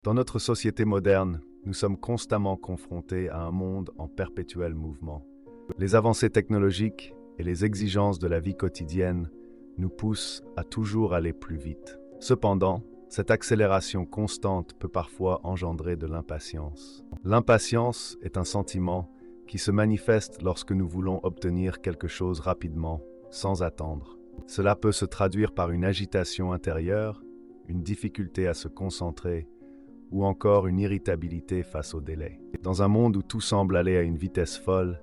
Dans notre société moderne, nous sommes constamment confrontés à un monde en perpétuel mouvement. Les avancées technologiques et les exigences de la vie quotidienne nous poussent à toujours aller plus vite. Cependant, cette accélération constante peut parfois engendrer de l'impatience. L'impatience est un sentiment qui se manifeste lorsque nous voulons obtenir quelque chose rapidement, sans attendre. Cela peut se traduire par une agitation intérieure, une difficulté à se concentrer, ou encore une irritabilité face au délai. Dans un monde où tout semble aller à une vitesse folle,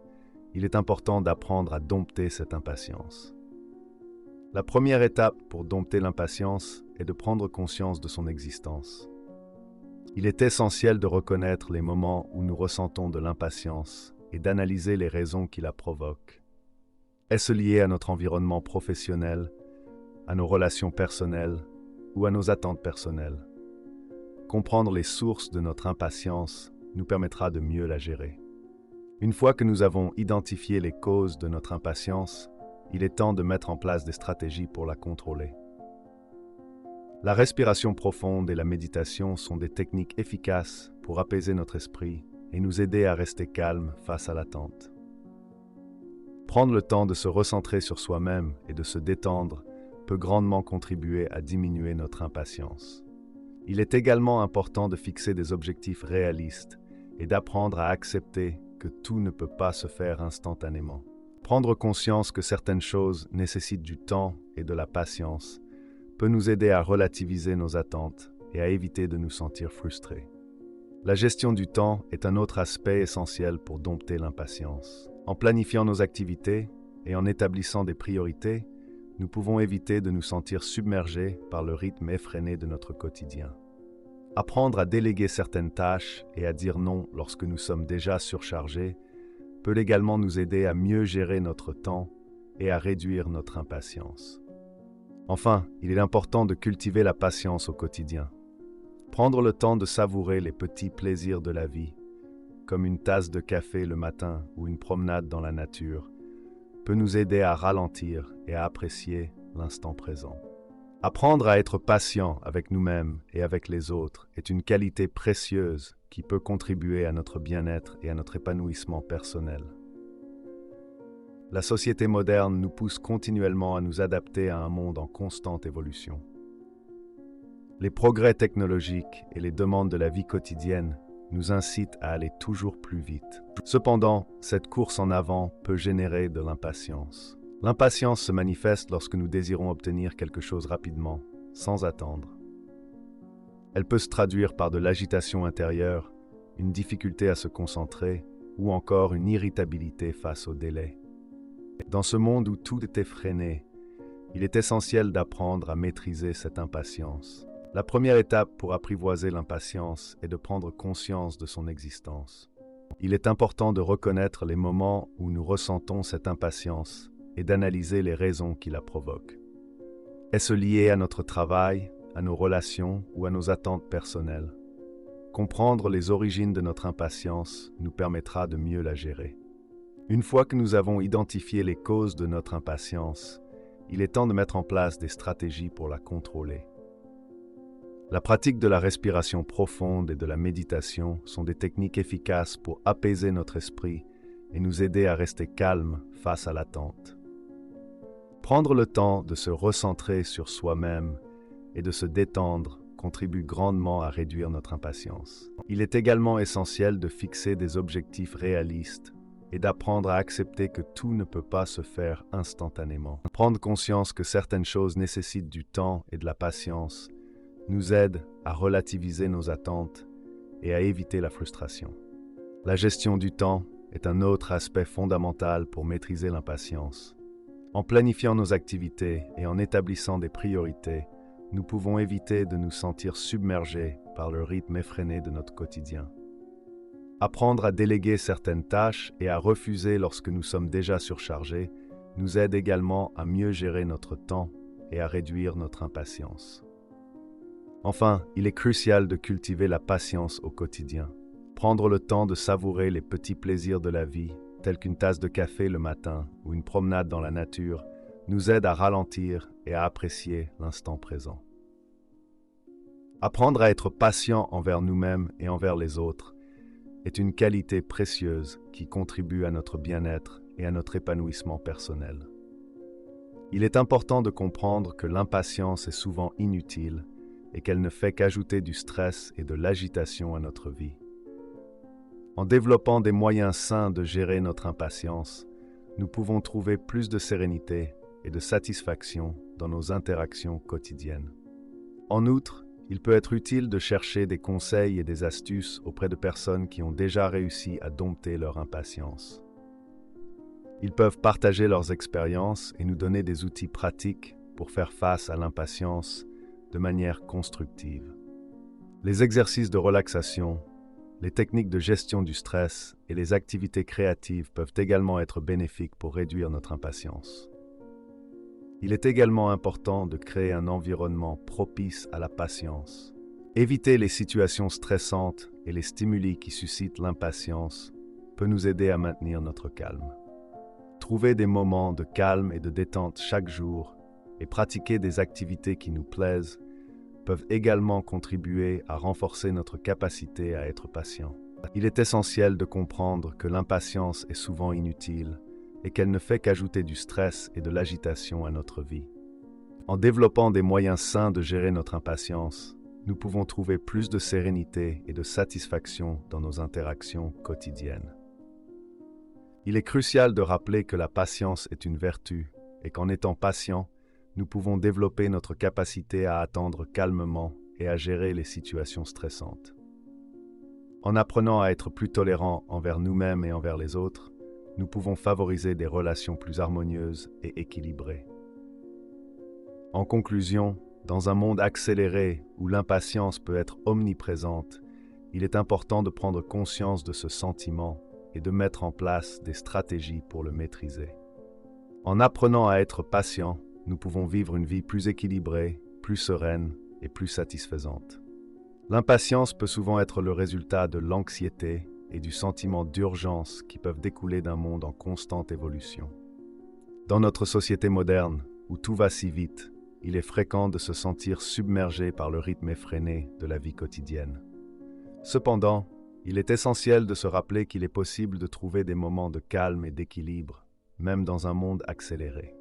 il est important d'apprendre à dompter cette impatience. La première étape pour dompter l'impatience est de prendre conscience de son existence. Il est essentiel de reconnaître les moments où nous ressentons de l'impatience et d'analyser les raisons qui la provoquent. Est-ce lié à notre environnement professionnel, à nos relations personnelles ou à nos attentes personnelles? Comprendre les sources de notre impatience nous permettra de mieux la gérer. Une fois que nous avons identifié les causes de notre impatience, il est temps de mettre en place des stratégies pour la contrôler. La respiration profonde et la méditation sont des techniques efficaces pour apaiser notre esprit et nous aider à rester calmes face à l'attente. Prendre le temps de se recentrer sur soi-même et de se détendre peut grandement contribuer à diminuer notre impatience. Il est également important de fixer des objectifs réalistes et d'apprendre à accepter que tout ne peut pas se faire instantanément. Prendre conscience que certaines choses nécessitent du temps et de la patience peut nous aider à relativiser nos attentes et à éviter de nous sentir frustrés. La gestion du temps est un autre aspect essentiel pour dompter l'impatience. En planifiant nos activités et en établissant des priorités, nous pouvons éviter de nous sentir submergés par le rythme effréné de notre quotidien. Apprendre à déléguer certaines tâches et à dire non lorsque nous sommes déjà surchargés peut également nous aider à mieux gérer notre temps et à réduire notre impatience. Enfin, il est important de cultiver la patience au quotidien. Prendre le temps de savourer les petits plaisirs de la vie, comme une tasse de café le matin ou une promenade dans la nature, peut nous aider à ralentir et à apprécier l'instant présent. Apprendre à être patient avec nous-mêmes et avec les autres est une qualité précieuse qui peut contribuer à notre bien-être et à notre épanouissement personnel. La société moderne nous pousse continuellement à nous adapter à un monde en constante évolution. Les progrès technologiques et les demandes de la vie quotidienne nous incitent à aller toujours plus vite. Cependant, cette course en avant peut générer de l'impatience. L'impatience se manifeste lorsque nous désirons obtenir quelque chose rapidement, sans attendre. Elle peut se traduire par de l'agitation intérieure, une difficulté à se concentrer ou encore une irritabilité face au délai. Dans ce monde où tout est effréné, il est essentiel d'apprendre à maîtriser cette impatience. La première étape pour apprivoiser l'impatience est de prendre conscience de son existence. Il est important de reconnaître les moments où nous ressentons cette impatience et d'analyser les raisons qui la provoquent. Est-ce lié à notre travail, à nos relations ou à nos attentes personnelles? Comprendre les origines de notre impatience nous permettra de mieux la gérer. Une fois que nous avons identifié les causes de notre impatience, il est temps de mettre en place des stratégies pour la contrôler. La pratique de la respiration profonde et de la méditation sont des techniques efficaces pour apaiser notre esprit et nous aider à rester calmes face à l'attente. Prendre le temps de se recentrer sur soi-même et de se détendre contribue grandement à réduire notre impatience. Il est également essentiel de fixer des objectifs réalistes et d'apprendre à accepter que tout ne peut pas se faire instantanément. Prendre conscience que certaines choses nécessitent du temps et de la patience nous aide à relativiser nos attentes et à éviter la frustration. La gestion du temps est un autre aspect fondamental pour maîtriser l'impatience. En planifiant nos activités et en établissant des priorités, nous pouvons éviter de nous sentir submergés par le rythme effréné de notre quotidien. Apprendre à déléguer certaines tâches et à refuser lorsque nous sommes déjà surchargés nous aide également à mieux gérer notre temps et à réduire notre impatience. Enfin, il est crucial de cultiver la patience au quotidien. Prendre le temps de savourer les petits plaisirs de la vie, tels qu'une tasse de café le matin ou une promenade dans la nature, nous aide à ralentir et à apprécier l'instant présent. Apprendre à être patient envers nous-mêmes et envers les autres est une qualité précieuse qui contribue à notre bien-être et à notre épanouissement personnel. Il est important de comprendre que l'impatience est souvent inutile et qu'elle ne fait qu'ajouter du stress et de l'agitation à notre vie. En développant des moyens sains de gérer notre impatience, nous pouvons trouver plus de sérénité et de satisfaction dans nos interactions quotidiennes. En outre, il peut être utile de chercher des conseils et des astuces auprès de personnes qui ont déjà réussi à dompter leur impatience. Ils peuvent partager leurs expériences et nous donner des outils pratiques pour faire face à l'impatience de manière constructive. Les exercices de relaxation, les techniques de gestion du stress et les activités créatives peuvent également être bénéfiques pour réduire notre impatience. Il est également important de créer un environnement propice à la patience. Éviter les situations stressantes et les stimuli qui suscitent l'impatience peut nous aider à maintenir notre calme. Trouver des moments de calme et de détente chaque jour et pratiquer des activités qui nous plaisent peuvent également contribuer à renforcer notre capacité à être patient. Il est essentiel de comprendre que l'impatience est souvent inutile et qu'elle ne fait qu'ajouter du stress et de l'agitation à notre vie. En développant des moyens sains de gérer notre impatience, nous pouvons trouver plus de sérénité et de satisfaction dans nos interactions quotidiennes. Il est crucial de rappeler que la patience est une vertu et qu'en étant patient, nous pouvons développer notre capacité à attendre calmement et à gérer les situations stressantes. En apprenant à être plus tolérants envers nous-mêmes et envers les autres, nous pouvons favoriser des relations plus harmonieuses et équilibrées. En conclusion, dans un monde accéléré où l'impatience peut être omniprésente, il est important de prendre conscience de ce sentiment et de mettre en place des stratégies pour le maîtriser. En apprenant à être patient, nous pouvons vivre une vie plus équilibrée, plus sereine et plus satisfaisante. L'impatience peut souvent être le résultat de l'anxiété et du sentiment d'urgence qui peuvent découler d'un monde en constante évolution. Dans notre société moderne, où tout va si vite, il est fréquent de se sentir submergé par le rythme effréné de la vie quotidienne. Cependant, il est essentiel de se rappeler qu'il est possible de trouver des moments de calme et d'équilibre, même dans un monde accéléré.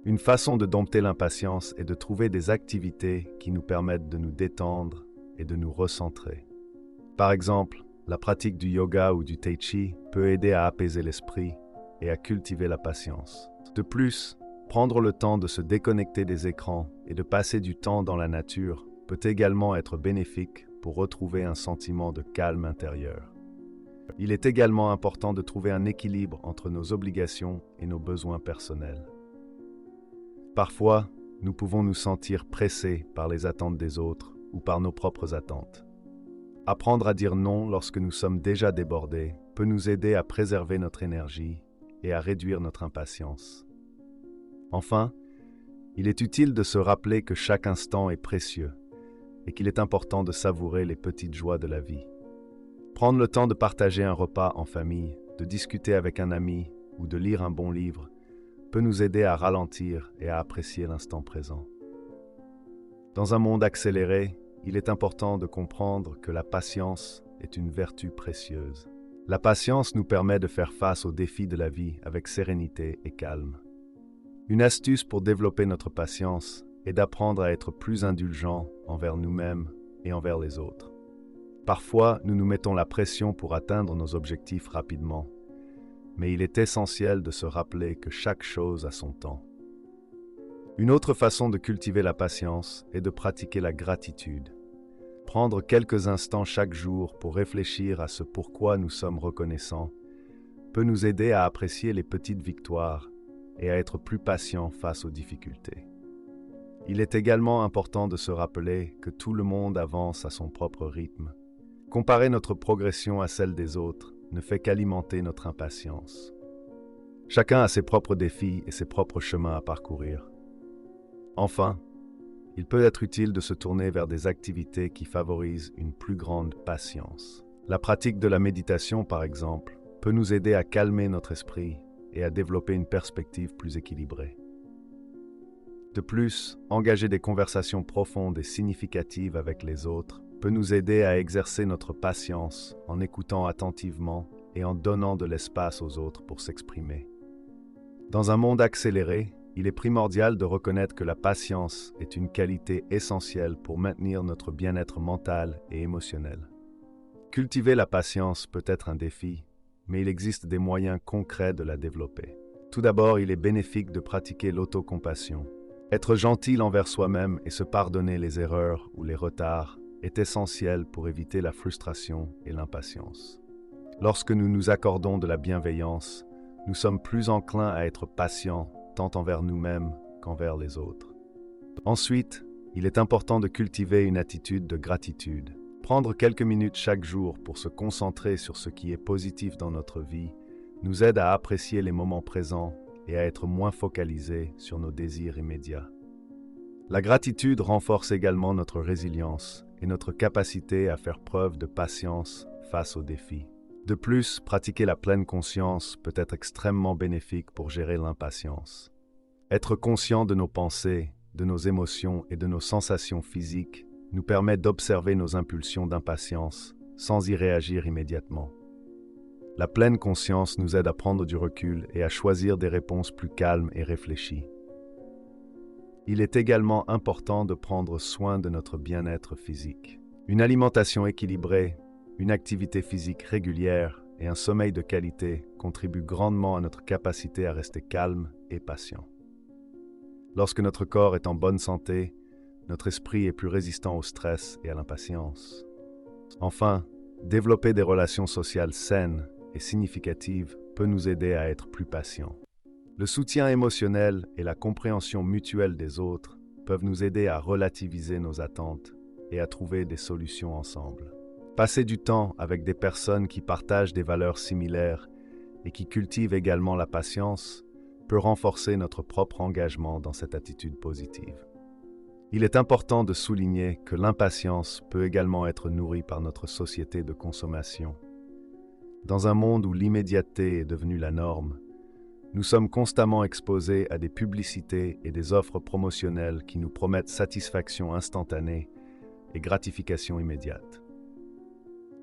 Une façon de dompter l'impatience est de trouver des activités qui nous permettent de nous détendre et de nous recentrer. Par exemple, la pratique du yoga ou du tai chi peut aider à apaiser l'esprit et à cultiver la patience. De plus, prendre le temps de se déconnecter des écrans et de passer du temps dans la nature peut également être bénéfique pour retrouver un sentiment de calme intérieur. Il est également important de trouver un équilibre entre nos obligations et nos besoins personnels. Parfois, nous pouvons nous sentir pressés par les attentes des autres ou par nos propres attentes. Apprendre à dire non lorsque nous sommes déjà débordés peut nous aider à préserver notre énergie et à réduire notre impatience. Enfin, il est utile de se rappeler que chaque instant est précieux et qu'il est important de savourer les petites joies de la vie. Prendre le temps de partager un repas en famille, de discuter avec un ami ou de lire un bon livre peut nous aider à ralentir et à apprécier l'instant présent. Dans un monde accéléré, il est important de comprendre que la patience est une vertu précieuse. La patience nous permet de faire face aux défis de la vie avec sérénité et calme. Une astuce pour développer notre patience est d'apprendre à être plus indulgents envers nous-mêmes et envers les autres. Parfois, nous nous mettons la pression pour atteindre nos objectifs rapidement, mais il est essentiel de se rappeler que chaque chose a son temps. Une autre façon de cultiver la patience est de pratiquer la gratitude. Prendre quelques instants chaque jour pour réfléchir à ce pourquoi nous sommes reconnaissants peut nous aider à apprécier les petites victoires et à être plus patients face aux difficultés. Il est également important de se rappeler que tout le monde avance à son propre rythme. Comparer notre progression à celle des autres ne fait qu'alimenter notre impatience. Chacun a ses propres défis et ses propres chemins à parcourir. Enfin, il peut être utile de se tourner vers des activités qui favorisent une plus grande patience. La pratique de la méditation, par exemple, peut nous aider à calmer notre esprit et à développer une perspective plus équilibrée. De plus, engager des conversations profondes et significatives avec les autres peut nous aider à exercer notre patience en écoutant attentivement et en donnant de l'espace aux autres pour s'exprimer. Dans un monde accéléré, il est primordial de reconnaître que la patience est une qualité essentielle pour maintenir notre bien-être mental et émotionnel. Cultiver la patience peut être un défi, mais il existe des moyens concrets de la développer. Tout d'abord, il est bénéfique de pratiquer l'autocompassion. Être gentil envers soi-même et se pardonner les erreurs ou les retards est essentiel pour éviter la frustration et l'impatience. Lorsque nous nous accordons de la bienveillance, nous sommes plus enclins à être patients tant envers nous-mêmes qu'envers les autres. Ensuite, il est important de cultiver une attitude de gratitude. Prendre quelques minutes chaque jour pour se concentrer sur ce qui est positif dans notre vie nous aide à apprécier les moments présents et à être moins focalisés sur nos désirs immédiats. La gratitude renforce également notre résilience et notre capacité à faire preuve de patience face aux défis. De plus, pratiquer la pleine conscience peut être extrêmement bénéfique pour gérer l'impatience. Être conscient de nos pensées, de nos émotions et de nos sensations physiques nous permet d'observer nos impulsions d'impatience sans y réagir immédiatement. La pleine conscience nous aide à prendre du recul et à choisir des réponses plus calmes et réfléchies. Il est également important de prendre soin de notre bien-être physique. Une alimentation équilibrée, une activité physique régulière et un sommeil de qualité contribuent grandement à notre capacité à rester calme et patient. Lorsque notre corps est en bonne santé, notre esprit est plus résistant au stress et à l'impatience. Enfin, développer des relations sociales saines et significatives peut nous aider à être plus patients. Le soutien émotionnel et la compréhension mutuelle des autres peuvent nous aider à relativiser nos attentes et à trouver des solutions ensemble. Passer du temps avec des personnes qui partagent des valeurs similaires et qui cultivent également la patience peut renforcer notre propre engagement dans cette attitude positive. Il est important de souligner que l'impatience peut également être nourrie par notre société de consommation. Dans un monde où l'immédiateté est devenue la norme, nous sommes constamment exposés à des publicités et des offres promotionnelles qui nous promettent satisfaction instantanée et gratification immédiate.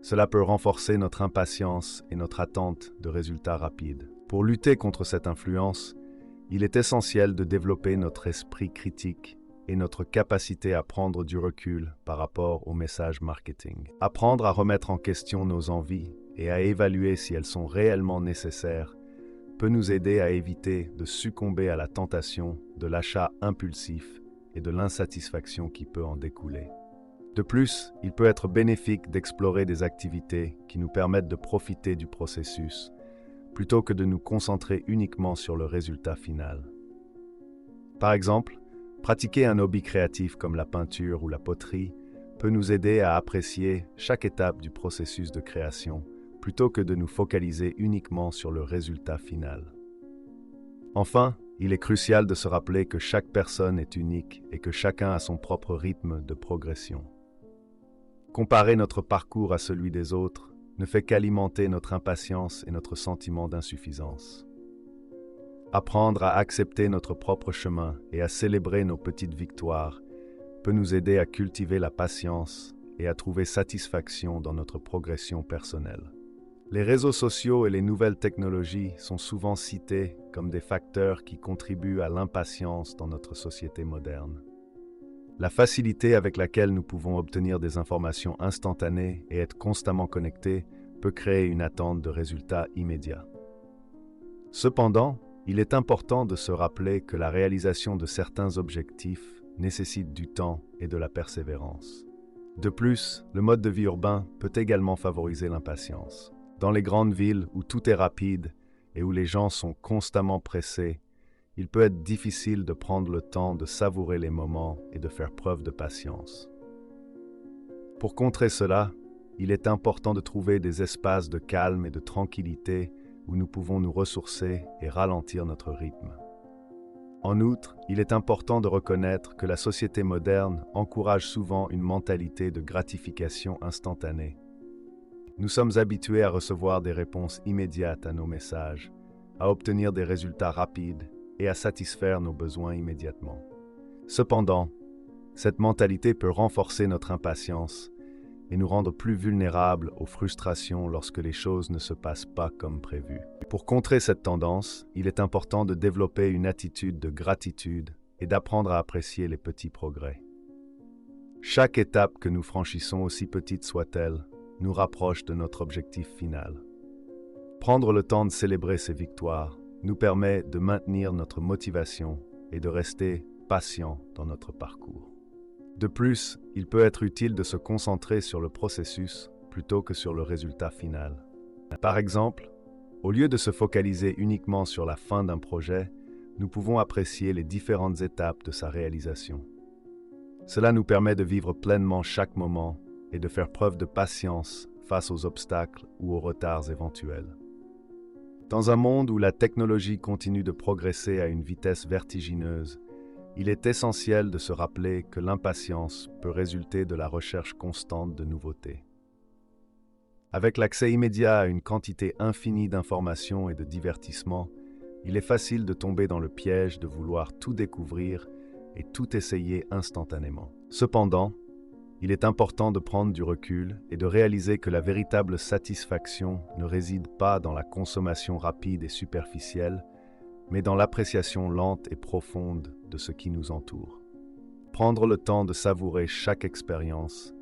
Cela peut renforcer notre impatience et notre attente de résultats rapides. Pour lutter contre cette influence, il est essentiel de développer notre esprit critique et notre capacité à prendre du recul par rapport aux messages marketing. Apprendre à remettre en question nos envies et à évaluer si elles sont réellement nécessaires peut nous aider à éviter de succomber à la tentation de l'achat impulsif et de l'insatisfaction qui peut en découler. De plus, il peut être bénéfique d'explorer des activités qui nous permettent de profiter du processus, plutôt que de nous concentrer uniquement sur le résultat final. Par exemple, pratiquer un hobby créatif comme la peinture ou la poterie peut nous aider à apprécier chaque étape du processus de création, plutôt que de nous focaliser uniquement sur le résultat final. Enfin, il est crucial de se rappeler que chaque personne est unique et que chacun a son propre rythme de progression. Comparer notre parcours à celui des autres ne fait qu'alimenter notre impatience et notre sentiment d'insuffisance. Apprendre à accepter notre propre chemin et à célébrer nos petites victoires peut nous aider à cultiver la patience et à trouver satisfaction dans notre progression personnelle. Les réseaux sociaux et les nouvelles technologies sont souvent cités comme des facteurs qui contribuent à l'impatience dans notre société moderne. La facilité avec laquelle nous pouvons obtenir des informations instantanées et être constamment connectés peut créer une attente de résultats immédiats. Cependant, il est important de se rappeler que la réalisation de certains objectifs nécessite du temps et de la persévérance. De plus, le mode de vie urbain peut également favoriser l'impatience. Dans les grandes villes où tout est rapide et où les gens sont constamment pressés, il peut être difficile de prendre le temps de savourer les moments et de faire preuve de patience. Pour contrer cela, il est important de trouver des espaces de calme et de tranquillité où nous pouvons nous ressourcer et ralentir notre rythme. En outre, il est important de reconnaître que la société moderne encourage souvent une mentalité de gratification instantanée. Nous sommes habitués à recevoir des réponses immédiates à nos messages, à obtenir des résultats rapides et à satisfaire nos besoins immédiatement. Cependant, cette mentalité peut renforcer notre impatience et nous rendre plus vulnérables aux frustrations lorsque les choses ne se passent pas comme prévu. Pour contrer cette tendance, il est important de développer une attitude de gratitude et d'apprendre à apprécier les petits progrès. Chaque étape que nous franchissons, aussi petite soit-elle, nous rapproche de notre objectif final. Prendre le temps de célébrer ces victoires nous permet de maintenir notre motivation et de rester patient dans notre parcours. De plus, il peut être utile de se concentrer sur le processus plutôt que sur le résultat final. Par exemple, au lieu de se focaliser uniquement sur la fin d'un projet, nous pouvons apprécier les différentes étapes de sa réalisation. Cela nous permet de vivre pleinement chaque moment et de faire preuve de patience face aux obstacles ou aux retards éventuels. Dans un monde où la technologie continue de progresser à une vitesse vertigineuse, il est essentiel de se rappeler que l'impatience peut résulter de la recherche constante de nouveautés. Avec l'accès immédiat à une quantité infinie d'informations et de divertissements, il est facile de tomber dans le piège de vouloir tout découvrir et tout essayer instantanément. Cependant, il est important de prendre du recul et de réaliser que la véritable satisfaction ne réside pas dans la consommation rapide et superficielle, mais dans l'appréciation lente et profonde de ce qui nous entoure. Prendre le temps de savourer chaque expérience,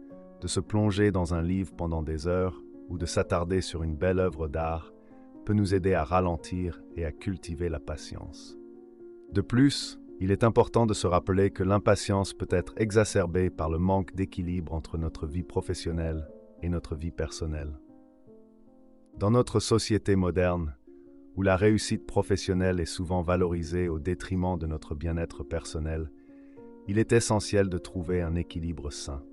de se plonger dans un livre pendant des heures ou de s'attarder sur une belle œuvre d'art peut nous aider à ralentir et à cultiver la patience. De plus, il est important de se rappeler que l'impatience peut être exacerbée par le manque d'équilibre entre notre vie professionnelle et notre vie personnelle. Dans notre société moderne, où la réussite professionnelle est souvent valorisée au détriment de notre bien-être personnel, il est essentiel de trouver un équilibre sain.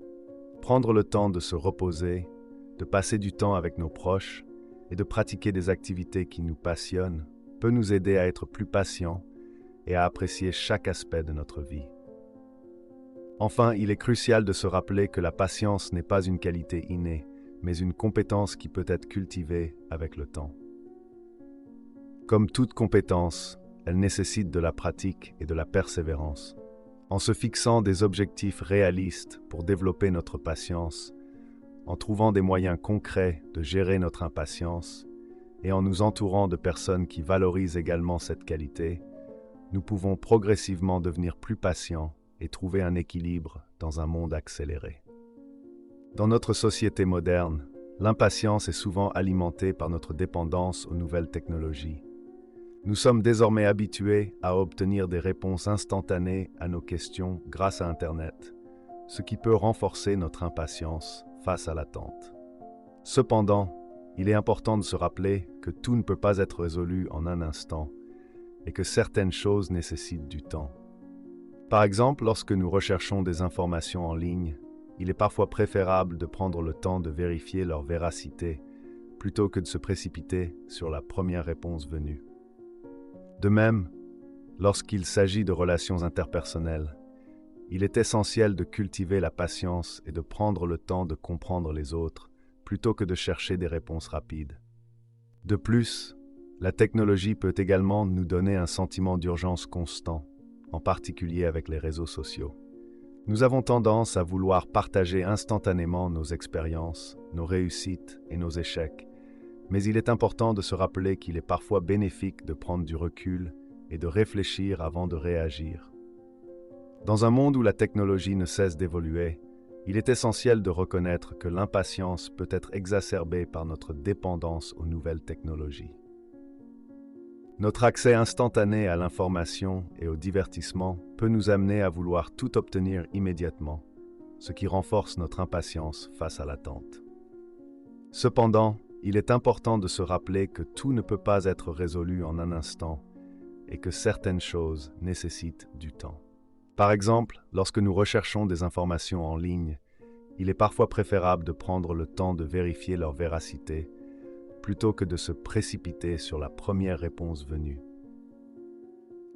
Prendre le temps de se reposer, de passer du temps avec nos proches et de pratiquer des activités qui nous passionnent peut nous aider à être plus patients et à apprécier chaque aspect de notre vie. Enfin, il est crucial de se rappeler que la patience n'est pas une qualité innée, mais une compétence qui peut être cultivée avec le temps. Comme toute compétence, elle nécessite de la pratique et de la persévérance. En se fixant des objectifs réalistes pour développer notre patience, en trouvant des moyens concrets de gérer notre impatience et en nous entourant de personnes qui valorisent également cette qualité, nous pouvons progressivement devenir plus patients et trouver un équilibre dans un monde accéléré. Dans notre société moderne, l'impatience est souvent alimentée par notre dépendance aux nouvelles technologies. Nous sommes désormais habitués à obtenir des réponses instantanées à nos questions grâce à Internet, ce qui peut renforcer notre impatience face à l'attente. Cependant, il est important de se rappeler que tout ne peut pas être résolu en un instant et que certaines choses nécessitent du temps. Par exemple, lorsque nous recherchons des informations en ligne, il est parfois préférable de prendre le temps de vérifier leur véracité plutôt que de se précipiter sur la première réponse venue. De même, lorsqu'il s'agit de relations interpersonnelles, il est essentiel de cultiver la patience et de prendre le temps de comprendre les autres plutôt que de chercher des réponses rapides. De plus, la technologie peut également nous donner un sentiment d'urgence constant, en particulier avec les réseaux sociaux. Nous avons tendance à vouloir partager instantanément nos expériences, nos réussites et nos échecs, mais il est important de se rappeler qu'il est parfois bénéfique de prendre du recul et de réfléchir avant de réagir. Dans un monde où la technologie ne cesse d'évoluer, il est essentiel de reconnaître que l'impatience peut être exacerbée par notre dépendance aux nouvelles technologies. Notre accès instantané à l'information et au divertissement peut nous amener à vouloir tout obtenir immédiatement, ce qui renforce notre impatience face à l'attente. Cependant, il est important de se rappeler que tout ne peut pas être résolu en un instant et que certaines choses nécessitent du temps. Par exemple, lorsque nous recherchons des informations en ligne, il est parfois préférable de prendre le temps de vérifier leur véracité plutôt que de se précipiter sur la première réponse venue.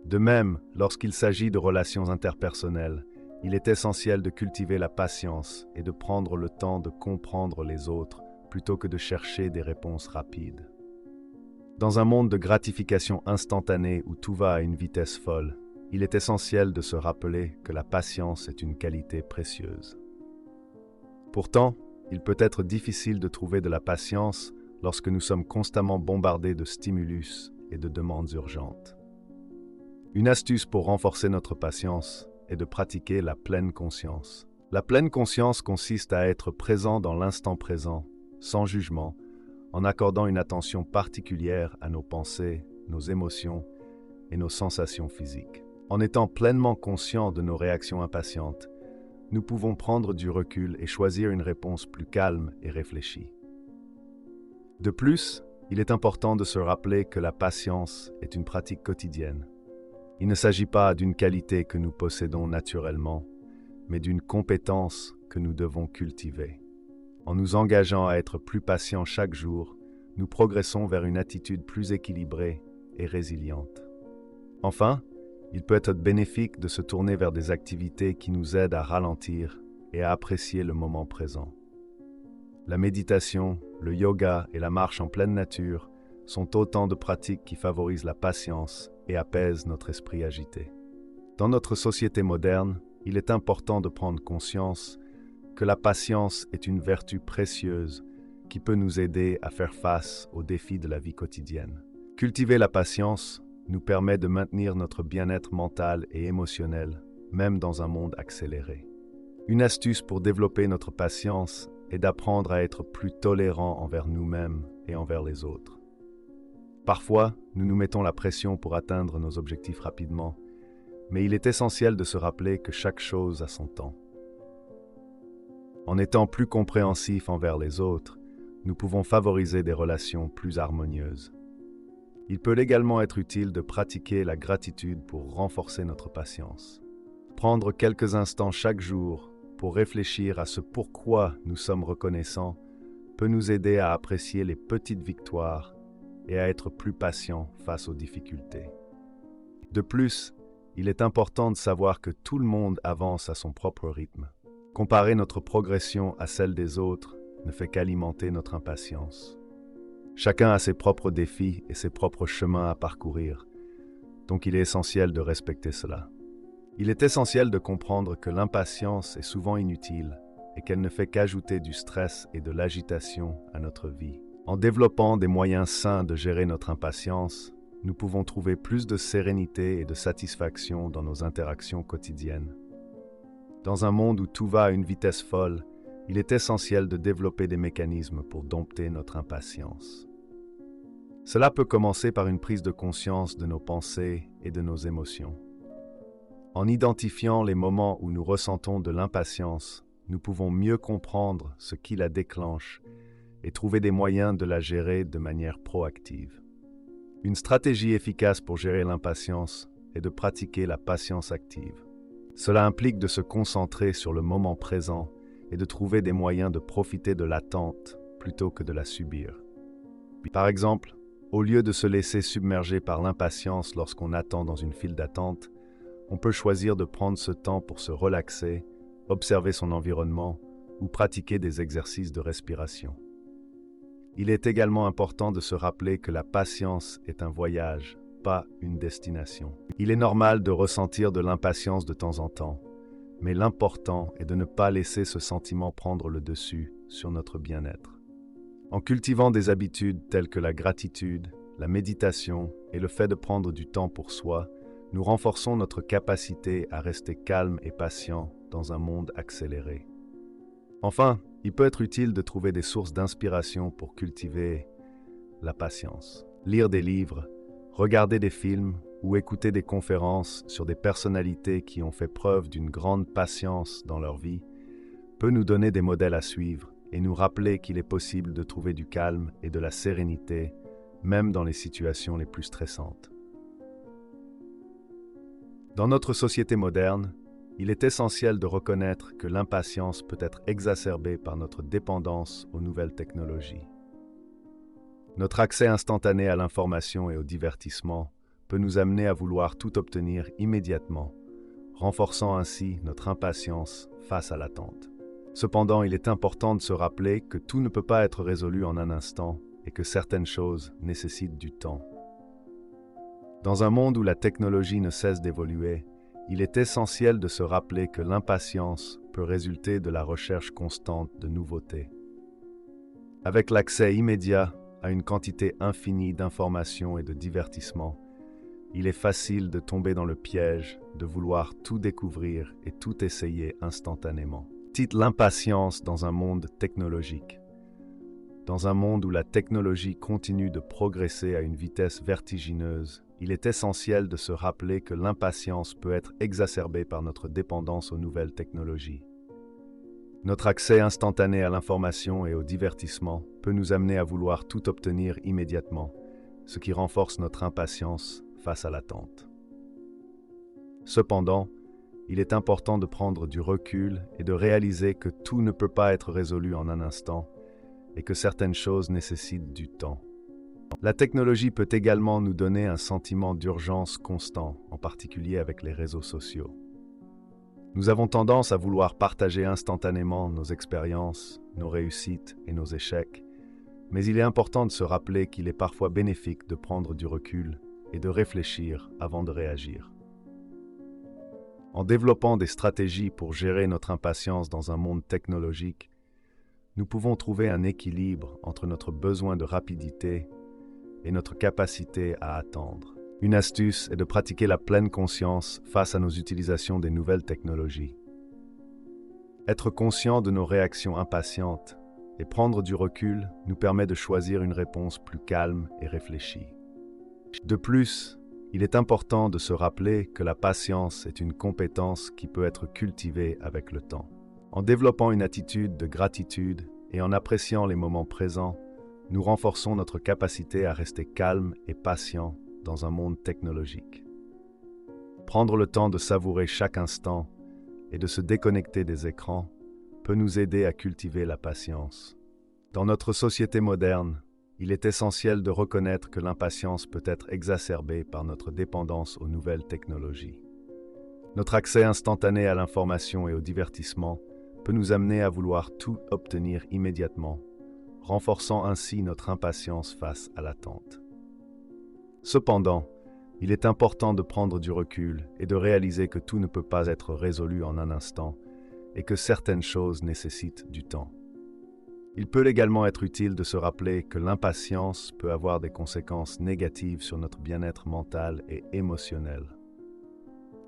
De même, lorsqu'il s'agit de relations interpersonnelles, il est essentiel de cultiver la patience et de prendre le temps de comprendre les autres plutôt que de chercher des réponses rapides. Dans un monde de gratification instantanée où tout va à une vitesse folle, il est essentiel de se rappeler que la patience est une qualité précieuse. Pourtant, il peut être difficile de trouver de la patience lorsque nous sommes constamment bombardés de stimulus et de demandes urgentes. Une astuce pour renforcer notre patience est de pratiquer la pleine conscience. La pleine conscience consiste à être présent dans l'instant présent, sans jugement, en accordant une attention particulière à nos pensées, nos émotions et nos sensations physiques. En étant pleinement conscients de nos réactions impatientes, nous pouvons prendre du recul et choisir une réponse plus calme et réfléchie. De plus, il est important de se rappeler que la patience est une pratique quotidienne. Il ne s'agit pas d'une qualité que nous possédons naturellement, mais d'une compétence que nous devons cultiver. En nous engageant à être plus patients chaque jour, nous progressons vers une attitude plus équilibrée et résiliente. Enfin, il peut être bénéfique de se tourner vers des activités qui nous aident à ralentir et à apprécier le moment présent. La méditation, le yoga et la marche en pleine nature sont autant de pratiques qui favorisent la patience et apaisent notre esprit agité. Dans notre société moderne, il est important de prendre conscience que la patience est une vertu précieuse qui peut nous aider à faire face aux défis de la vie quotidienne. Cultiver la patience nous permet de maintenir notre bien-être mental et émotionnel, même dans un monde accéléré. Une astuce pour développer notre patience est d'apprendre à être plus tolérants envers nous-mêmes et envers les autres. Parfois, nous nous mettons la pression pour atteindre nos objectifs rapidement, mais il est essentiel de se rappeler que chaque chose a son temps. En étant plus compréhensifs envers les autres, nous pouvons favoriser des relations plus harmonieuses. Il peut également être utile de pratiquer la gratitude pour renforcer notre patience. Prendre quelques instants chaque jour pour réfléchir à ce pourquoi nous sommes reconnaissants peut nous aider à apprécier les petites victoires et à être plus patients face aux difficultés. De plus, il est important de savoir que tout le monde avance à son propre rythme. Comparer notre progression à celle des autres ne fait qu'alimenter notre impatience. Chacun a ses propres défis et ses propres chemins à parcourir, donc il est essentiel de respecter cela. Il est essentiel de comprendre que l'impatience est souvent inutile et qu'elle ne fait qu'ajouter du stress et de l'agitation à notre vie. En développant des moyens sains de gérer notre impatience, nous pouvons trouver plus de sérénité et de satisfaction dans nos interactions quotidiennes. Dans un monde où tout va à une vitesse folle, il est essentiel de développer des mécanismes pour dompter notre impatience. Cela peut commencer par une prise de conscience de nos pensées et de nos émotions. En identifiant les moments où nous ressentons de l'impatience, nous pouvons mieux comprendre ce qui la déclenche et trouver des moyens de la gérer de manière proactive. Une stratégie efficace pour gérer l'impatience est de pratiquer la patience active. Cela implique de se concentrer sur le moment présent et de trouver des moyens de profiter de l'attente plutôt que de la subir. Par exemple, au lieu de se laisser submerger par l'impatience lorsqu'on attend dans une file d'attente, on peut choisir de prendre ce temps pour se relaxer, observer son environnement ou pratiquer des exercices de respiration. Il est également important de se rappeler que la patience est un voyage, pas une destination. Il est normal de ressentir de l'impatience de temps en temps, mais l'important est de ne pas laisser ce sentiment prendre le dessus sur notre bien-être. En cultivant des habitudes telles que la gratitude, la méditation et le fait de prendre du temps pour soi, nous renforçons notre capacité à rester calme et patient dans un monde accéléré. Enfin, il peut être utile de trouver des sources d'inspiration pour cultiver la patience. Lire des livres, regarder des films ou écouter des conférences sur des personnalités qui ont fait preuve d'une grande patience dans leur vie peut nous donner des modèles à suivre et nous rappeler qu'il est possible de trouver du calme et de la sérénité, même dans les situations les plus stressantes. Dans notre société moderne, il est essentiel de reconnaître que l'impatience peut être exacerbée par notre dépendance aux nouvelles technologies. Notre accès instantané à l'information et au divertissement peut nous amener à vouloir tout obtenir immédiatement, renforçant ainsi notre impatience face à l'attente. Cependant, il est important de se rappeler que tout ne peut pas être résolu en un instant et que certaines choses nécessitent du temps. Dans un monde où la technologie ne cesse d'évoluer, il est essentiel de se rappeler que l'impatience peut résulter de la recherche constante de nouveautés. Avec l'accès immédiat à une quantité infinie d'informations et de divertissements, il est facile de tomber dans le piège de vouloir tout découvrir et tout essayer instantanément. Titre l'impatience dans un monde technologique. Dans un monde où la technologie continue de progresser à une vitesse vertigineuse, il est essentiel de se rappeler que l'impatience peut être exacerbée par notre dépendance aux nouvelles technologies. Notre accès instantané à l'information et au divertissement peut nous amener à vouloir tout obtenir immédiatement, ce qui renforce notre impatience face à l'attente. Cependant, il est important de prendre du recul et de réaliser que tout ne peut pas être résolu en un instant et que certaines choses nécessitent du temps. La technologie peut également nous donner un sentiment d'urgence constant, en particulier avec les réseaux sociaux. Nous avons tendance à vouloir partager instantanément nos expériences, nos réussites et nos échecs, mais il est important de se rappeler qu'il est parfois bénéfique de prendre du recul et de réfléchir avant de réagir. En développant des stratégies pour gérer notre impatience dans un monde technologique, nous pouvons trouver un équilibre entre notre besoin de rapidité et notre capacité à attendre. Une astuce est de pratiquer la pleine conscience face à nos utilisations des nouvelles technologies. Être conscient de nos réactions impatientes et prendre du recul nous permet de choisir une réponse plus calme et réfléchie. De plus, il est important de se rappeler que la patience est une compétence qui peut être cultivée avec le temps. En développant une attitude de gratitude et en appréciant les moments présents, nous renforçons notre capacité à rester calme et patient dans un monde technologique. Prendre le temps de savourer chaque instant et de se déconnecter des écrans peut nous aider à cultiver la patience. Dans notre société moderne, il est essentiel de reconnaître que l'impatience peut être exacerbée par notre dépendance aux nouvelles technologies. Notre accès instantané à l'information et au divertissement peut nous amener à vouloir tout obtenir immédiatement, renforçant ainsi notre impatience face à l'attente. Cependant, il est important de prendre du recul et de réaliser que tout ne peut pas être résolu en un instant et que certaines choses nécessitent du temps. Il peut également être utile de se rappeler que l'impatience peut avoir des conséquences négatives sur notre bien-être mental et émotionnel.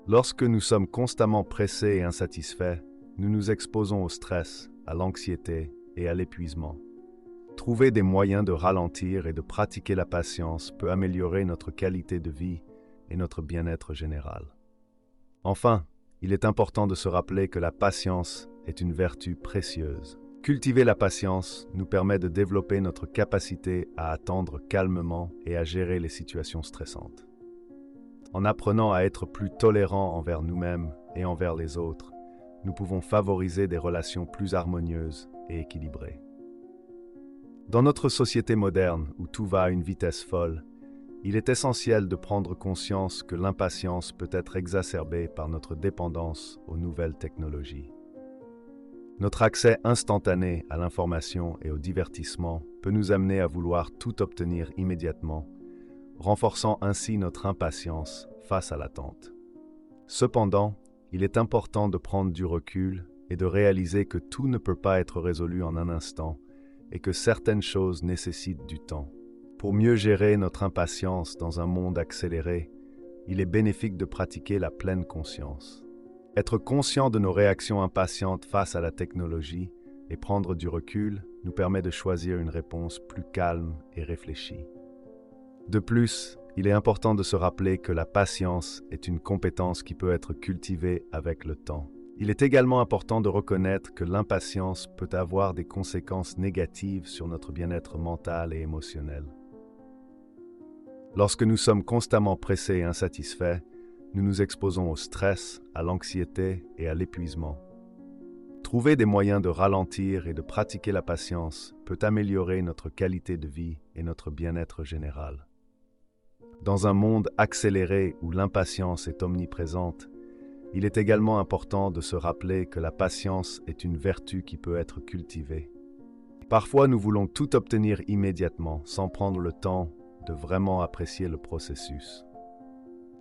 Lorsque nous sommes constamment pressés et insatisfaits, nous nous exposons au stress, à l'anxiété et à l'épuisement. Trouver des moyens de ralentir et de pratiquer la patience peut améliorer notre qualité de vie et notre bien-être général. Enfin, il est important de se rappeler que la patience est une vertu précieuse. Cultiver la patience nous permet de développer notre capacité à attendre calmement et à gérer les situations stressantes. En apprenant à être plus tolérants envers nous-mêmes et envers les autres, nous pouvons favoriser des relations plus harmonieuses et équilibrées. Dans notre société moderne, où tout va à une vitesse folle, il est essentiel de prendre conscience que l'impatience peut être exacerbée par notre dépendance aux nouvelles technologies. Notre accès instantané à l'information et au divertissement peut nous amener à vouloir tout obtenir immédiatement, renforçant ainsi notre impatience face à l'attente. Cependant, il est important de prendre du recul et de réaliser que tout ne peut pas être résolu en un instant et que certaines choses nécessitent du temps. Pour mieux gérer notre impatience dans un monde accéléré, il est bénéfique de pratiquer la pleine conscience. Être conscient de nos réactions impatientes face à la technologie et prendre du recul nous permet de choisir une réponse plus calme et réfléchie. De plus, il est important de se rappeler que la patience est une compétence qui peut être cultivée avec le temps. Il est également important de reconnaître que l'impatience peut avoir des conséquences négatives sur notre bien-être mental et émotionnel. Lorsque nous sommes constamment pressés et insatisfaits, nous nous exposons au stress, à l'anxiété et à l'épuisement. Trouver des moyens de ralentir et de pratiquer la patience peut améliorer notre qualité de vie et notre bien-être général. Dans un monde accéléré où l'impatience est omniprésente, il est également important de se rappeler que la patience est une vertu qui peut être cultivée. Parfois, nous voulons tout obtenir immédiatement, sans prendre le temps de vraiment apprécier le processus.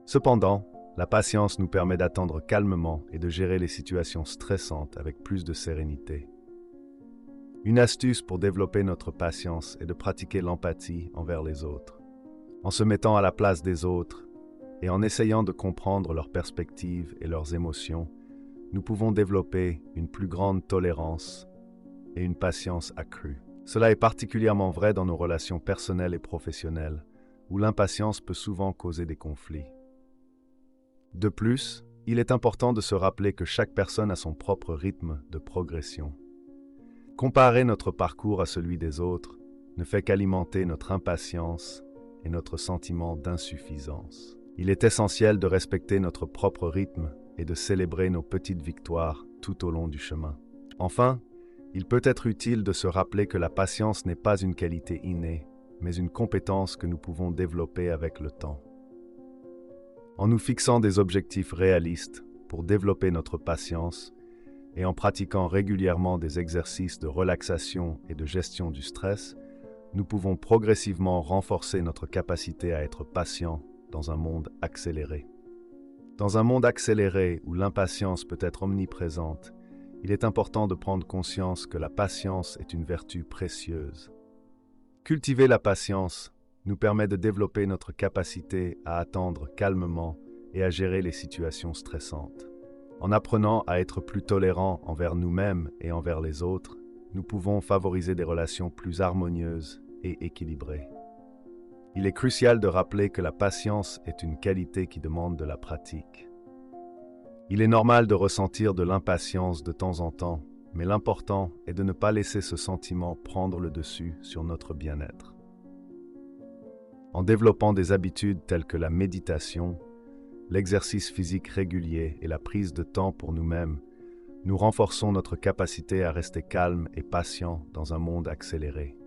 Cependant, la patience nous permet d'attendre calmement et de gérer les situations stressantes avec plus de sérénité. Une astuce pour développer notre patience est de pratiquer l'empathie envers les autres. En se mettant à la place des autres et en essayant de comprendre leurs perspectives et leurs émotions, nous pouvons développer une plus grande tolérance et une patience accrue. Cela est particulièrement vrai dans nos relations personnelles et professionnelles, où l'impatience peut souvent causer des conflits. De plus, il est important de se rappeler que chaque personne a son propre rythme de progression. Comparer notre parcours à celui des autres ne fait qu'alimenter notre impatience et notre sentiment d'insuffisance. Il est essentiel de respecter notre propre rythme et de célébrer nos petites victoires tout au long du chemin. Enfin, il peut être utile de se rappeler que la patience n'est pas une qualité innée, mais une compétence que nous pouvons développer avec le temps. En nous fixant des objectifs réalistes pour développer notre patience et en pratiquant régulièrement des exercices de relaxation et de gestion du stress, nous pouvons progressivement renforcer notre capacité à être patient dans un monde accéléré. Dans un monde accéléré où l'impatience peut être omniprésente, il est important de prendre conscience que la patience est une vertu précieuse. Cultiver la patience nous permet de développer notre capacité à attendre calmement et à gérer les situations stressantes. En apprenant à être plus tolérants envers nous-mêmes et envers les autres, nous pouvons favoriser des relations plus harmonieuses et équilibrées. Il est crucial de rappeler que la patience est une qualité qui demande de la pratique. Il est normal de ressentir de l'impatience de temps en temps, mais l'important est de ne pas laisser ce sentiment prendre le dessus sur notre bien-être. En développant des habitudes telles que la méditation, l'exercice physique régulier et la prise de temps pour nous-mêmes, nous renforçons notre capacité à rester calme et patient dans un monde accéléré.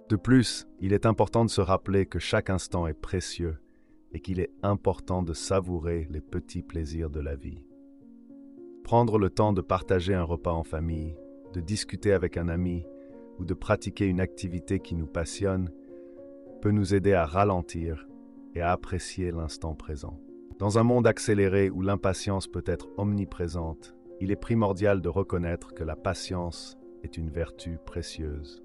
De plus, il est important de se rappeler que chaque instant est précieux et qu'il est important de savourer les petits plaisirs de la vie. Prendre le temps de partager un repas en famille, de discuter avec un ami ou de pratiquer une activité qui nous passionne peut nous aider à ralentir et à apprécier l'instant présent. Dans un monde accéléré où l'impatience peut être omniprésente, il est primordial de reconnaître que la patience est une vertu précieuse.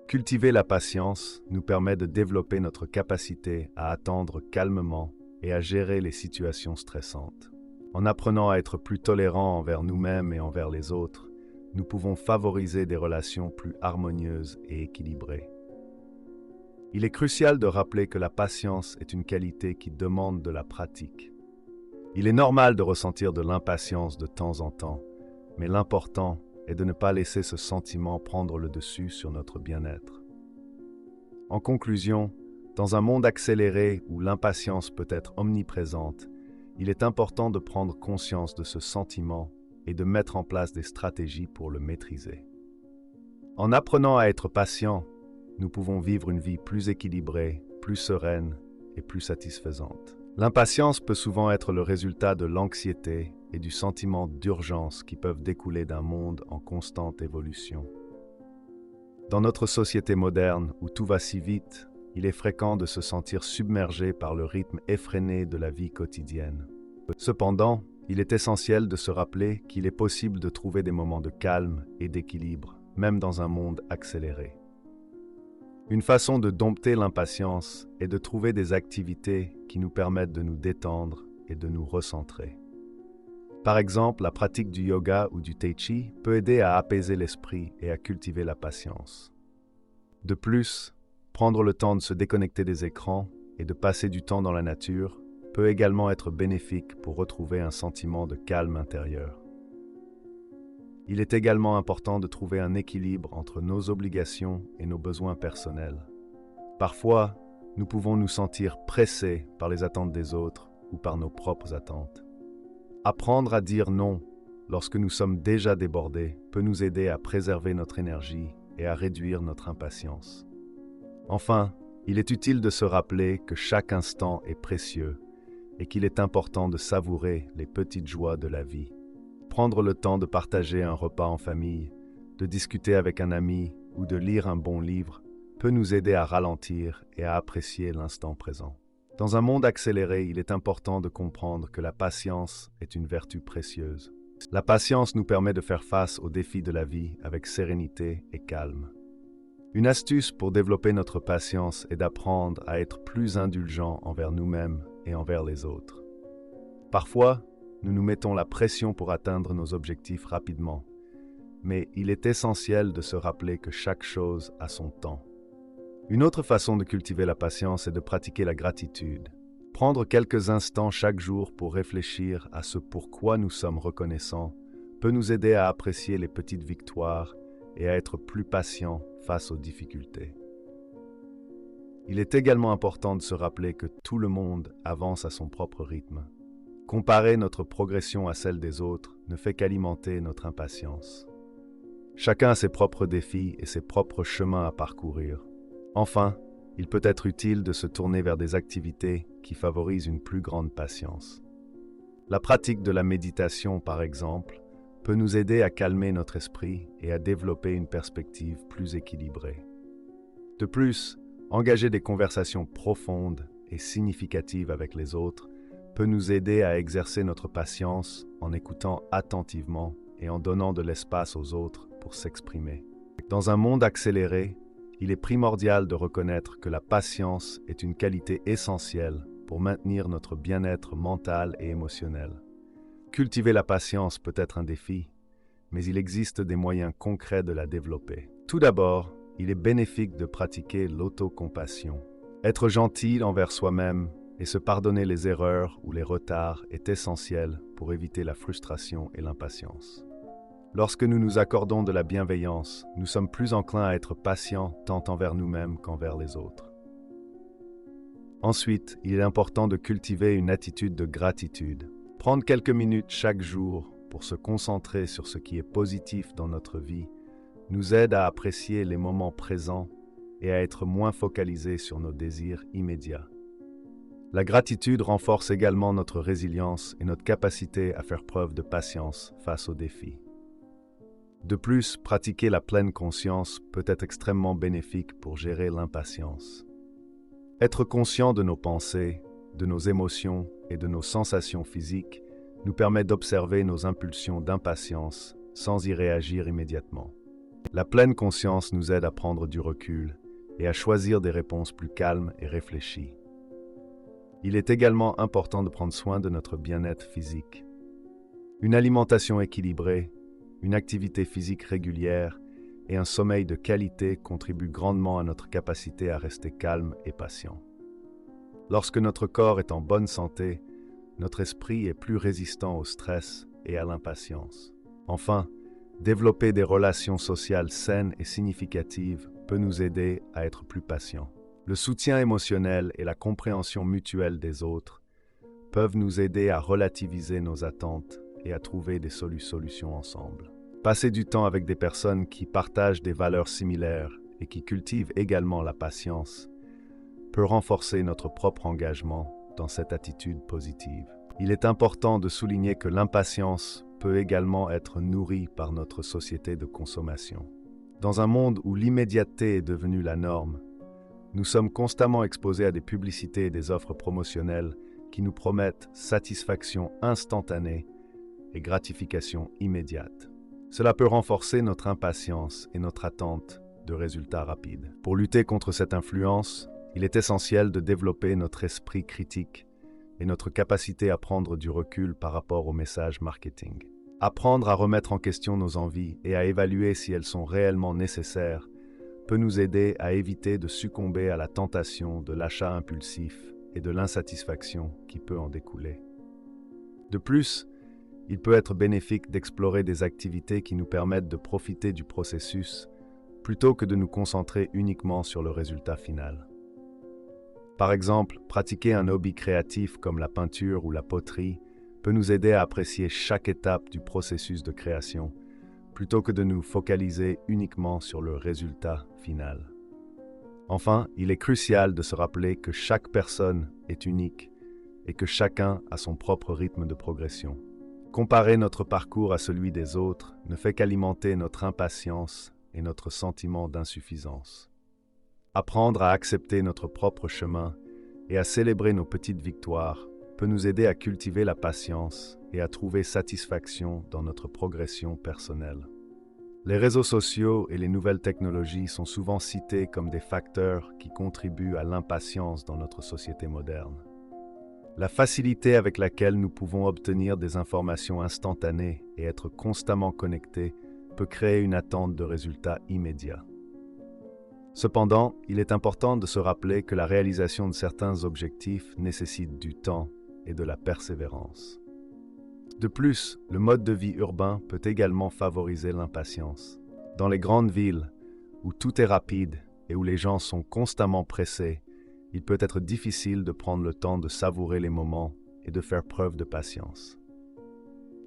Cultiver la patience nous permet de développer notre capacité à attendre calmement et à gérer les situations stressantes. En apprenant à être plus tolérants envers nous-mêmes et envers les autres, nous pouvons favoriser des relations plus harmonieuses et équilibrées. Il est crucial de rappeler que la patience est une qualité qui demande de la pratique. Il est normal de ressentir de l'impatience de temps en temps, mais l'important est de ne pas laisser ce sentiment prendre le dessus sur notre bien-être. En conclusion, dans un monde accéléré où l'impatience peut être omniprésente, il est important de prendre conscience de ce sentiment et de mettre en place des stratégies pour le maîtriser. En apprenant à être patient, nous pouvons vivre une vie plus équilibrée, plus sereine et plus satisfaisante. L'impatience peut souvent être le résultat de l'anxiété et du sentiment d'urgence qui peuvent découler d'un monde en constante évolution. Dans notre société moderne où tout va si vite, il est fréquent de se sentir submergé par le rythme effréné de la vie quotidienne. Cependant, il est essentiel de se rappeler qu'il est possible de trouver des moments de calme et d'équilibre, même dans un monde accéléré. Une façon de dompter l'impatience est de trouver des activités qui nous permettent de nous détendre et de nous recentrer. Par exemple, la pratique du yoga ou du tai chi peut aider à apaiser l'esprit et à cultiver la patience. De plus, prendre le temps de se déconnecter des écrans et de passer du temps dans la nature peut également être bénéfique pour retrouver un sentiment de calme intérieur. Il est également important de trouver un équilibre entre nos obligations et nos besoins personnels. Parfois, nous pouvons nous sentir pressés par les attentes des autres ou par nos propres attentes. Apprendre à dire non lorsque nous sommes déjà débordés peut nous aider à préserver notre énergie et à réduire notre impatience. Enfin, il est utile de se rappeler que chaque instant est précieux et qu'il est important de savourer les petites joies de la vie. Prendre le temps de partager un repas en famille, de discuter avec un ami ou de lire un bon livre peut nous aider à ralentir et à apprécier l'instant présent. Dans un monde accéléré, il est important de comprendre que la patience est une vertu précieuse. La patience nous permet de faire face aux défis de la vie avec sérénité et calme. Une astuce pour développer notre patience est d'apprendre à être plus indulgents envers nous-mêmes et envers les autres. Parfois, nous nous mettons la pression pour atteindre nos objectifs rapidement, mais il est essentiel de se rappeler que chaque chose a son temps. Une autre façon de cultiver la patience est de pratiquer la gratitude. Prendre quelques instants chaque jour pour réfléchir à ce pourquoi nous sommes reconnaissants peut nous aider à apprécier les petites victoires et à être plus patients face aux difficultés. Il est également important de se rappeler que tout le monde avance à son propre rythme. Comparer notre progression à celle des autres ne fait qu'alimenter notre impatience. Chacun a ses propres défis et ses propres chemins à parcourir. Enfin, il peut être utile de se tourner vers des activités qui favorisent une plus grande patience. La pratique de la méditation, par exemple, peut nous aider à calmer notre esprit et à développer une perspective plus équilibrée. De plus, engager des conversations profondes et significatives avec les autres peut nous aider à exercer notre patience en écoutant attentivement et en donnant de l'espace aux autres pour s'exprimer. Dans un monde accéléré, il est primordial de reconnaître que la patience est une qualité essentielle pour maintenir notre bien-être mental et émotionnel. Cultiver la patience peut être un défi, mais il existe des moyens concrets de la développer. Tout d'abord, il est bénéfique de pratiquer l'autocompassion. Être gentil envers soi-même et se pardonner les erreurs ou les retards est essentiel pour éviter la frustration et l'impatience. Lorsque nous nous accordons de la bienveillance, nous sommes plus enclins à être patients tant envers nous-mêmes qu'envers les autres. Ensuite, il est important de cultiver une attitude de gratitude. Prendre quelques minutes chaque jour pour se concentrer sur ce qui est positif dans notre vie nous aide à apprécier les moments présents et à être moins focalisés sur nos désirs immédiats. La gratitude renforce également notre résilience et notre capacité à faire preuve de patience face aux défis. De plus, pratiquer la pleine conscience peut être extrêmement bénéfique pour gérer l'impatience. Être conscient de nos pensées, de nos émotions et de nos sensations physiques nous permet d'observer nos impulsions d'impatience sans y réagir immédiatement. La pleine conscience nous aide à prendre du recul et à choisir des réponses plus calmes et réfléchies. Il est également important de prendre soin de notre bien-être physique. Une alimentation équilibrée, une activité physique régulière et un sommeil de qualité contribuent grandement à notre capacité à rester calme et patient. Lorsque notre corps est en bonne santé, notre esprit est plus résistant au stress et à l'impatience. Enfin, développer des relations sociales saines et significatives peut nous aider à être plus patients. Le soutien émotionnel et la compréhension mutuelle des autres peuvent nous aider à relativiser nos attentes et à trouver des solutions ensemble. Passer du temps avec des personnes qui partagent des valeurs similaires et qui cultivent également la patience peut renforcer notre propre engagement dans cette attitude positive. Il est important de souligner que l'impatience peut également être nourrie par notre société de consommation. Dans un monde où l'immédiateté est devenue la norme, nous sommes constamment exposés à des publicités et des offres promotionnelles qui nous promettent satisfaction instantanée et gratification immédiate. Cela peut renforcer notre impatience et notre attente de résultats rapides. Pour lutter contre cette influence, il est essentiel de développer notre esprit critique et notre capacité à prendre du recul par rapport aux messages marketing. Apprendre à remettre en question nos envies et à évaluer si elles sont réellement nécessaires peut nous aider à éviter de succomber à la tentation de l'achat impulsif et de l'insatisfaction qui peut en découler. De plus, il peut être bénéfique d'explorer des activités qui nous permettent de profiter du processus plutôt que de nous concentrer uniquement sur le résultat final. Par exemple, pratiquer un hobby créatif comme la peinture ou la poterie peut nous aider à apprécier chaque étape du processus de création plutôt que de nous focaliser uniquement sur le résultat final. Enfin, il est crucial de se rappeler que chaque personne est unique et que chacun a son propre rythme de progression. Comparer notre parcours à celui des autres ne fait qu'alimenter notre impatience et notre sentiment d'insuffisance. Apprendre à accepter notre propre chemin et à célébrer nos petites victoires peut nous aider à cultiver la patience et à trouver satisfaction dans notre progression personnelle. Les réseaux sociaux et les nouvelles technologies sont souvent cités comme des facteurs qui contribuent à l'impatience dans notre société moderne. La facilité avec laquelle nous pouvons obtenir des informations instantanées et être constamment connectés peut créer une attente de résultats immédiats. Cependant, il est important de se rappeler que la réalisation de certains objectifs nécessite du temps et de la persévérance. De plus, le mode de vie urbain peut également favoriser l'impatience. Dans les grandes villes, où tout est rapide et où les gens sont constamment pressés, il peut être difficile de prendre le temps de savourer les moments et de faire preuve de patience.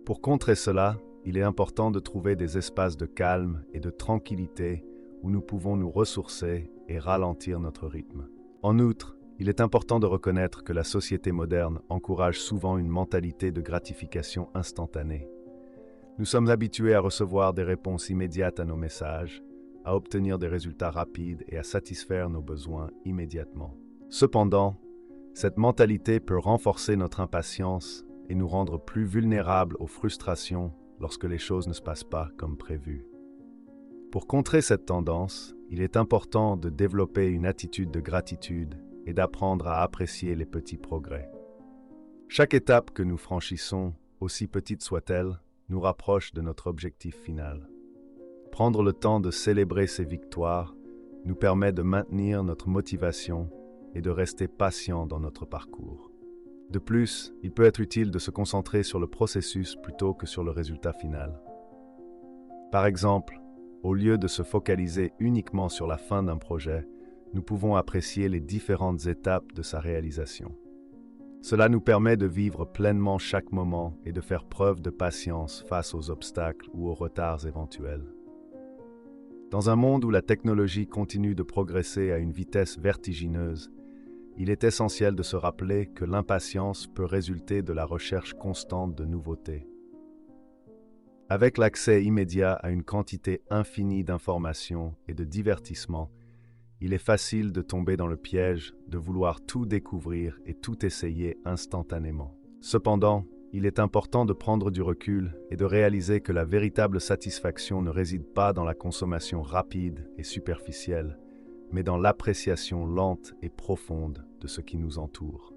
Pour contrer cela, il est important de trouver des espaces de calme et de tranquillité où nous pouvons nous ressourcer et ralentir notre rythme. En outre, il est important de reconnaître que la société moderne encourage souvent une mentalité de gratification instantanée. Nous sommes habitués à recevoir des réponses immédiates à nos messages, à obtenir des résultats rapides et à satisfaire nos besoins immédiatement. Cependant, cette mentalité peut renforcer notre impatience et nous rendre plus vulnérables aux frustrations lorsque les choses ne se passent pas comme prévu. Pour contrer cette tendance, il est important de développer une attitude de gratitude et d'apprendre à apprécier les petits progrès. Chaque étape que nous franchissons, aussi petite soit-elle, nous rapproche de notre objectif final. Prendre le temps de célébrer ces victoires nous permet de maintenir notre motivation et de rester patient dans notre parcours. De plus, il peut être utile de se concentrer sur le processus plutôt que sur le résultat final. Par exemple, au lieu de se focaliser uniquement sur la fin d'un projet, nous pouvons apprécier les différentes étapes de sa réalisation. Cela nous permet de vivre pleinement chaque moment et de faire preuve de patience face aux obstacles ou aux retards éventuels. Dans un monde où la technologie continue de progresser à une vitesse vertigineuse, il est essentiel de se rappeler que l'impatience peut résulter de la recherche constante de nouveautés. Avec l'accès immédiat à une quantité infinie d'informations et de divertissements, il est facile de tomber dans le piège de vouloir tout découvrir et tout essayer instantanément. Cependant, il est important de prendre du recul et de réaliser que la véritable satisfaction ne réside pas dans la consommation rapide et superficielle, mais dans l'appréciation lente et profonde de ce qui nous entoure.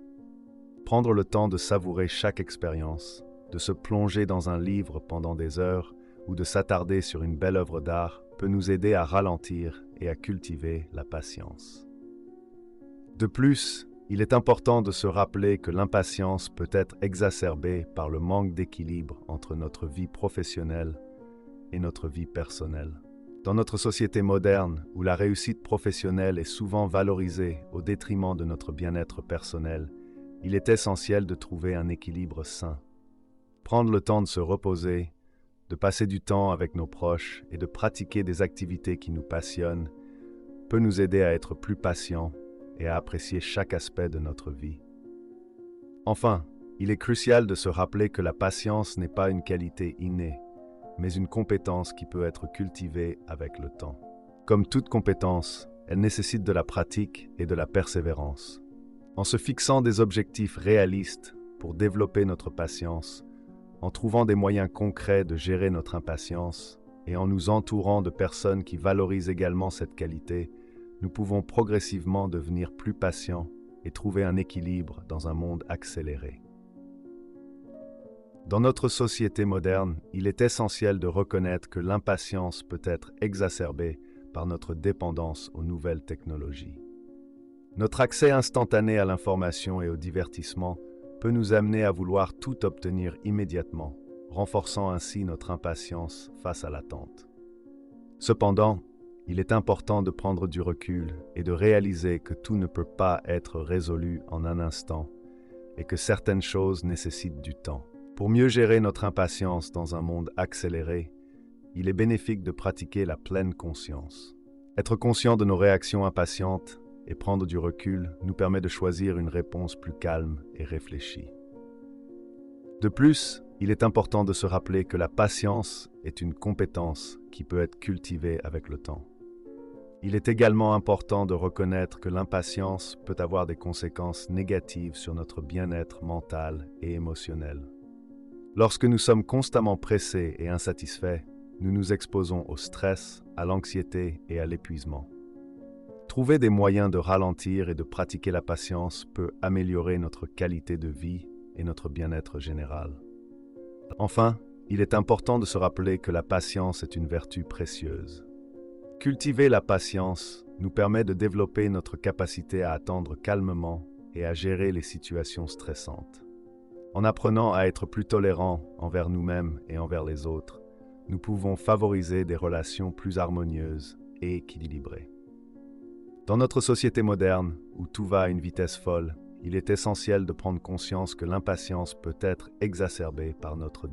Prendre le temps de savourer chaque expérience, de se plonger dans un livre pendant des heures ou de s'attarder sur une belle œuvre d'art peut nous aider à ralentir et à cultiver la patience. De plus, il est important de se rappeler que l'impatience peut être exacerbée par le manque d'équilibre entre notre vie professionnelle et notre vie personnelle. Dans notre société moderne, où la réussite professionnelle est souvent valorisée au détriment de notre bien-être personnel, il est essentiel de trouver un équilibre sain. Prendre le temps de se reposer, de passer du temps avec nos proches et de pratiquer des activités qui nous passionnent peut nous aider à être plus patients et à apprécier chaque aspect de notre vie. Enfin, il est crucial de se rappeler que la patience n'est pas une qualité innée, mais une compétence qui peut être cultivée avec le temps. Comme toute compétence, elle nécessite de la pratique et de la persévérance. En se fixant des objectifs réalistes pour développer notre patience, en trouvant des moyens concrets de gérer notre impatience et en nous entourant de personnes qui valorisent également cette qualité, nous pouvons progressivement devenir plus patients et trouver un équilibre dans un monde accéléré. Dans notre société moderne, il est essentiel de reconnaître que l'impatience peut être exacerbée par notre dépendance aux nouvelles technologies. Notre accès instantané à l'information et au divertissement peut nous amener à vouloir tout obtenir immédiatement, renforçant ainsi notre impatience face à l'attente. Cependant, il est important de prendre du recul et de réaliser que tout ne peut pas être résolu en un instant et que certaines choses nécessitent du temps. Pour mieux gérer notre impatience dans un monde accéléré, il est bénéfique de pratiquer la pleine conscience. Être conscient de nos réactions impatientes et prendre du recul nous permet de choisir une réponse plus calme et réfléchie. De plus, il est important de se rappeler que la patience est une compétence qui peut être cultivée avec le temps. Il est également important de reconnaître que l'impatience peut avoir des conséquences négatives sur notre bien-être mental et émotionnel. Lorsque nous sommes constamment pressés et insatisfaits, nous nous exposons au stress, à l'anxiété et à l'épuisement. Trouver des moyens de ralentir et de pratiquer la patience peut améliorer notre qualité de vie et notre bien-être général. Enfin, il est important de se rappeler que la patience est une vertu précieuse. Cultiver la patience nous permet de développer notre capacité à attendre calmement et à gérer les situations stressantes. En apprenant à être plus tolérants envers nous-mêmes et envers les autres, nous pouvons favoriser des relations plus harmonieuses et équilibrées. Dans notre société moderne, où tout va à une vitesse folle, il est essentiel de prendre conscience que l'impatience peut être exacerbée par notre